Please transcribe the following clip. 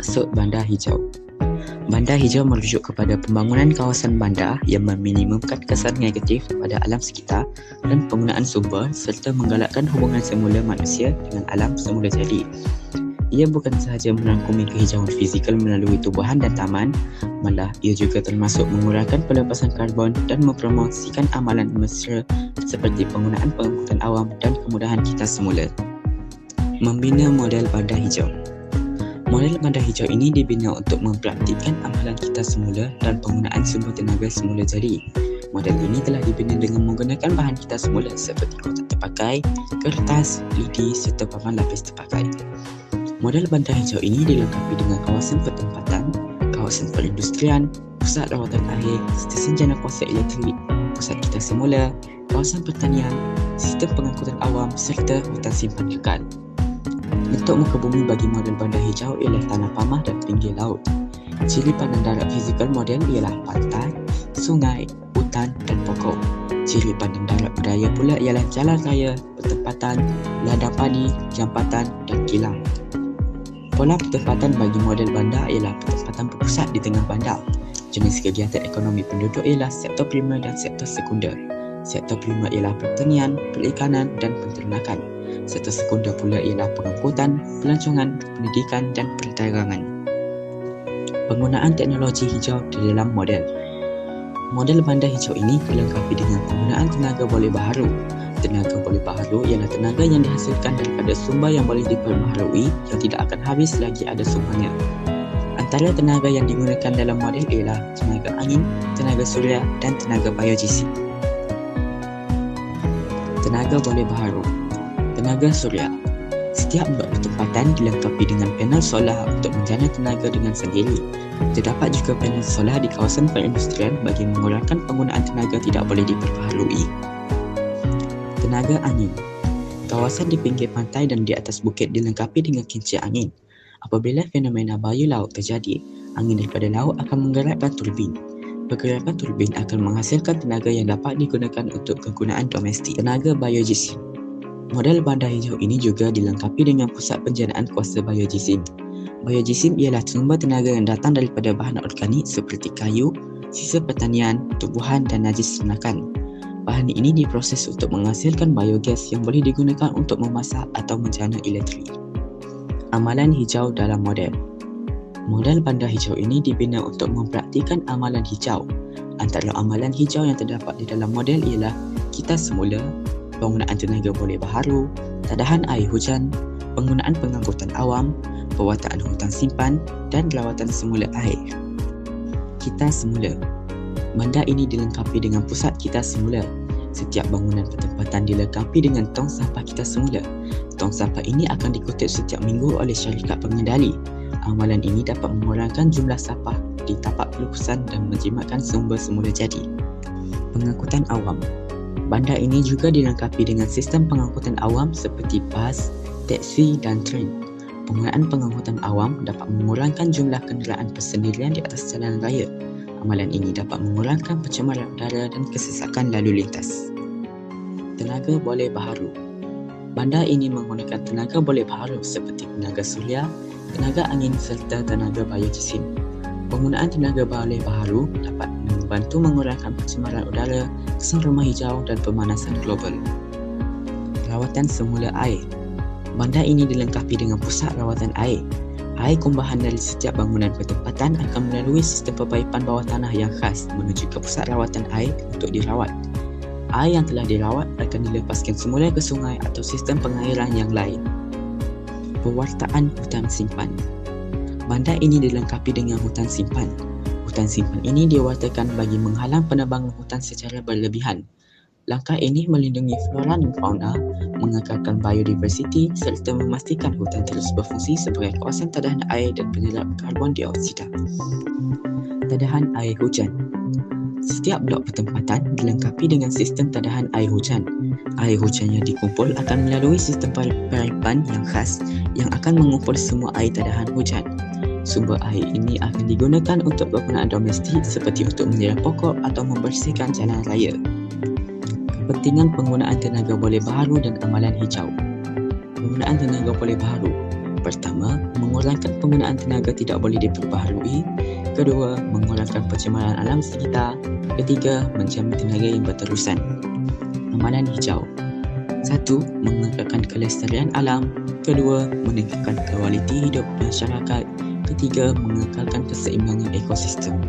Maksud bandar hijau. Bandar hijau merujuk kepada pembangunan kawasan bandar yang meminimumkan kesan negatif pada alam sekitar dan penggunaan sumber serta menggalakkan hubungan semula manusia dengan alam semula jadi. Ia bukan sahaja merangkumi kehijauan fizikal melalui tumbuhan dan taman, malah ia juga termasuk mengurangkan pelepasan karbon dan mempromosikan amalan mesra seperti penggunaan pengangkutan awam dan kemudahan kita semula. Membina model bandar hijau. Model bandar hijau ini dibina untuk mempraktikkan amalan kita semula dan penggunaan sumber tenaga semula jadi. Model ini telah dibina dengan menggunakan bahan kita semula seperti kotak terpakai, kertas, lidi serta papan lapis terpakai. Model bandar hijau ini dilengkapi dengan kawasan pertempatan, kawasan perindustrian, pusat rawatan air, stesen jana kuasa elektrik, pusat kita semula, kawasan pertanian, sistem pengangkutan awam serta hutan simpan kekal. Bentuk muka bumi bagi model bandar hijau ialah tanah pamah dan pinggir laut. Ciri pandang darat fizikal model ialah pantai, sungai, hutan dan pokok. Ciri pandang darat budaya pula ialah jalan raya, pertempatan, ladang padi, jambatan dan kilang. Pola pertempatan bagi model bandar ialah pertempatan berpusat di tengah bandar. Jenis kegiatan ekonomi penduduk ialah sektor primer dan sektor sekunder. Sektor primer ialah pertanian, perikanan dan penternakan. Sektor sekunder pula ialah pengangkutan, pelancongan, pendidikan dan perdagangan. Penggunaan teknologi hijau di dalam model. Model bandar hijau ini dilengkapi dengan penggunaan tenaga boleh baharu. Tenaga boleh baharu ialah tenaga yang dihasilkan daripada sumber yang boleh diperbaharui yang tidak akan habis lagi ada sumbernya. Antara tenaga yang digunakan dalam model ialah tenaga angin, tenaga suria dan tenaga biogesim. Tenaga boleh baharu. Tenaga suria. Setiap blok pertempatan dilengkapi dengan panel solar untuk menjana tenaga dengan sendiri. Terdapat juga panel solar di kawasan perindustrian bagi mengurangkan penggunaan tenaga tidak boleh diperbaharui. Tenaga angin. Kawasan di pinggir pantai dan di atas bukit dilengkapi dengan kincir angin. Apabila fenomena bayu laut terjadi, angin daripada laut akan menggerakkan turbin. Pergerakan turbin akan menghasilkan tenaga yang dapat digunakan untuk kegunaan domestik. Tenaga biogesim. Model bandar hijau ini juga dilengkapi dengan pusat penjanaan kuasa biogesim. Biogesim ialah sumber tenaga yang datang daripada bahan organik seperti kayu, sisa pertanian, tumbuhan dan najis ternakan. Bahan ini diproses untuk menghasilkan biogas yang boleh digunakan untuk memasak atau menjana elektrik. Amalan hijau dalam model. Model bandar hijau ini dibina untuk mempraktikkan amalan hijau. Antara amalan hijau yang terdapat di dalam model ialah kita semula, penggunaan tenaga boleh baharu, tadahan air hujan, penggunaan pengangkutan awam, pewartaan hutan simpan dan rawatan semula air. Kita semula. Bandar ini dilengkapi dengan pusat kita semula. Setiap bangunan pertempatan dilengkapi dengan tong sampah kita semula. Tong sampah ini akan dikutip setiap minggu oleh syarikat pengendali. Amalan ini dapat mengurangkan jumlah sampah di tapak pelupusan dan menjimatkan sumber semula jadi. Pengangkutan awam. Bandar ini juga dilengkapi dengan sistem pengangkutan awam seperti bas, teksi dan tren. Penggunaan pengangkutan awam dapat mengurangkan jumlah kenderaan persendirian di atas jalan raya. Amalan ini dapat mengurangkan pencemaran udara dan kesesakan lalu lintas. Tenaga boleh baharu. Bandar ini menggunakan tenaga boleh baharu seperti tenaga suria, tenaga angin serta tenaga biogesim. Penggunaan tenaga boleh baharu dapat membantu mengurangkan pencemaran udara, kesan rumah hijau dan pemanasan global. Rawatan semula air. Bandar ini dilengkapi dengan pusat rawatan air. Air kumbahan dari setiap bangunan pertempatan akan melalui sistem pepaipan bawah tanah yang khas menuju ke pusat rawatan air untuk dirawat. Air yang telah dirawat akan dilepaskan semula ke sungai atau sistem pengairan yang lain. Pewartaan hutan simpan. Bandar ini dilengkapi dengan hutan simpan. Hutan simpan ini diwartakan bagi menghalang penebangan hutan secara berlebihan. Langkah ini melindungi flora dan fauna, mengekalkan biodiversiti serta memastikan hutan terus berfungsi sebagai kawasan tadahan air dan penyerap karbon dioksida. Tadahan air hujan. Setiap blok pertempatan dilengkapi dengan sistem tadahan air hujan. Air hujan yang dikumpul akan melalui sistem pipelipan yang khas yang akan mengumpul semua air tadahan hujan. Sumber air ini akan digunakan untuk kegunaan domestik seperti untuk menyiram pokok atau membersihkan jalan raya. Kepentingan penggunaan tenaga boleh baharu dan amalan hijau. Penggunaan tenaga boleh baharu. Pertama, mengurangkan penggunaan tenaga tidak boleh diperbaharui. Kedua, mengurangkan pencemaran alam sekitar. Ketiga, menjamin tenaga yang berterusan. Amalan hijau. 1. Mengekalkan kelestarian alam. Kedua, meningkatkan kualiti hidup masyarakat. Ketiga, mengekalkan keseimbangan ekosistem.